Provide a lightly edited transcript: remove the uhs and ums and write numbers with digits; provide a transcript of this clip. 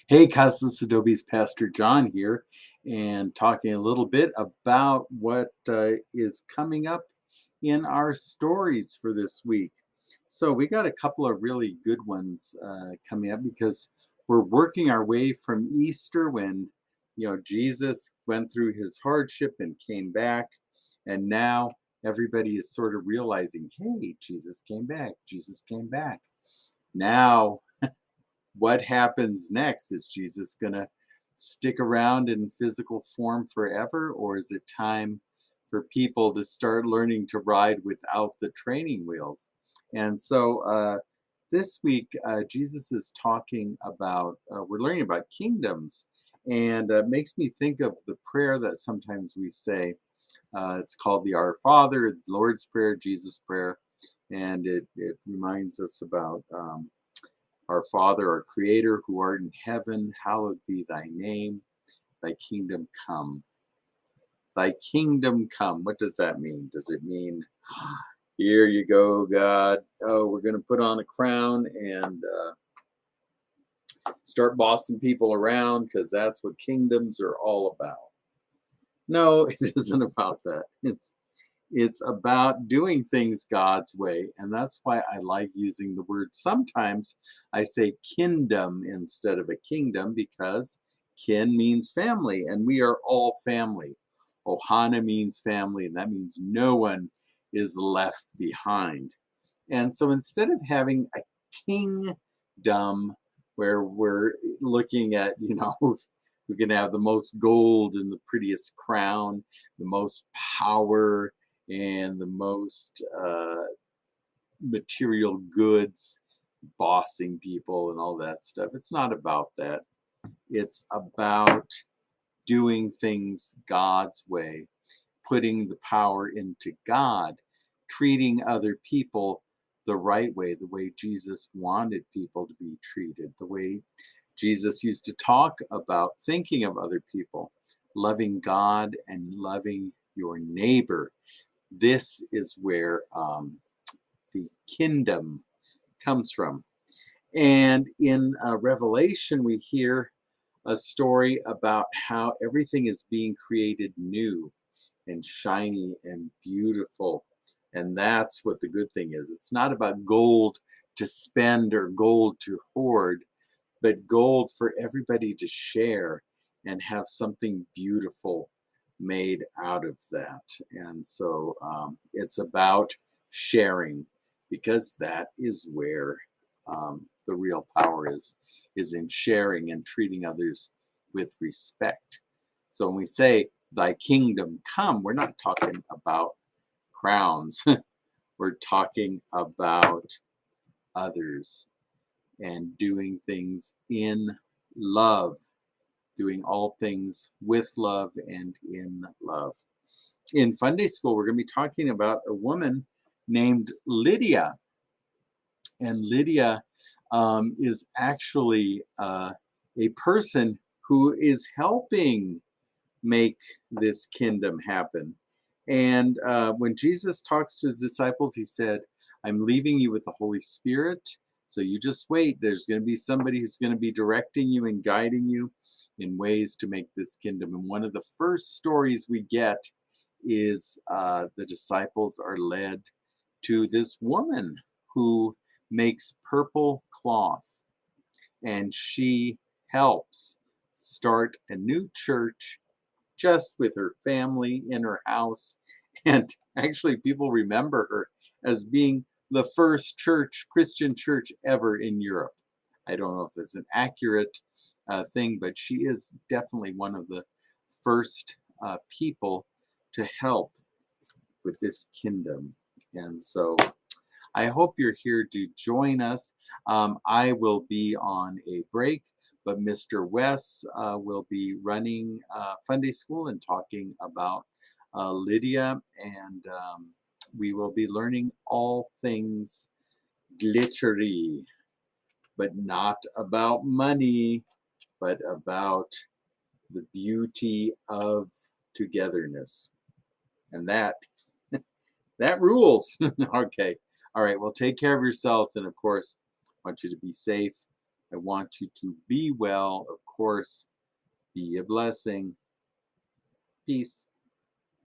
Hey, Costas Adobe's Pastor John here, and talking a little bit about what is coming up in our stories for this week. So, we got a couple of really good ones coming up because we're working our way from Easter when, Jesus went through his hardship and came back. And now everybody is sort of realizing, hey, Jesus came back. Jesus came back. Now, what happens next? Is Jesus going to stick around in physical form forever, or is it time for people to start learning to ride without the training wheels? And so this week, Jesus is talking about, we're learning about kingdoms, and makes me think of the prayer that sometimes we say. It's called the Our Father, Lord's Prayer, Jesus' Prayer, and it reminds us about. Our Father, our Creator, who art in heaven, hallowed be thy name. Thy kingdom come. Thy kingdom come. What does that mean? Does it mean, here you go, God? Oh, we're going to put on a crown and start bossing people around because that's what kingdoms are all about. No, it isn't about that. It's about doing things God's way. And that's why I like using the word. Sometimes I say kingdom instead of a kingdom because kin means family and we are all family. Ohana means family, and that means no one is left behind. And so instead of having a kingdom where we're looking at, we can have the most gold and the prettiest crown, the most power, and the most material goods, bossing people and all that stuff. It's not about that. It's about doing things God's way, putting the power into God, treating other people the right way, the way Jesus wanted people to be treated, the way Jesus used to talk about thinking of other people, loving God and loving your neighbor. This is where the kingdom comes from. And in Revelation, we hear a story about how everything is being created new and shiny and beautiful. And that's what the good thing is. It's not about gold to spend or gold to hoard, but gold for everybody to share and have something beautiful made out of that. And so it's about sharing because that is where the real power is in sharing and treating others with respect. So when we say thy kingdom come, we're not talking about crowns. We're talking about others and doing things in love, doing all things with love and in love. In Funday School, we're going to be talking about a woman named Lydia. And Lydia is actually a person who is helping make this kingdom happen. And when Jesus talks to his disciples, he said, I'm leaving you with the Holy Spirit. So you just wait. There's going to be somebody who's going to be directing you and guiding you in ways to make this kingdom. And one of the first stories we get is the disciples are led to this woman who makes purple cloth. And she helps start a new church just with her family in her house. And actually, people remember her as being the first Christian church ever in Europe. I don't know if it's an accurate thing, but she is definitely one of the first people to help with this kingdom. And so I hope you're here to join us. I will be on a break, but Mr. Wes will be running Funday School and talking about Lydia, and we will be learning all things glittery, but not about money, but about the beauty of togetherness. And that rules. Okay. All right. Well, take care of yourselves. And of course, I want you to be safe I want you to be well, of course. Be a blessing. Peace.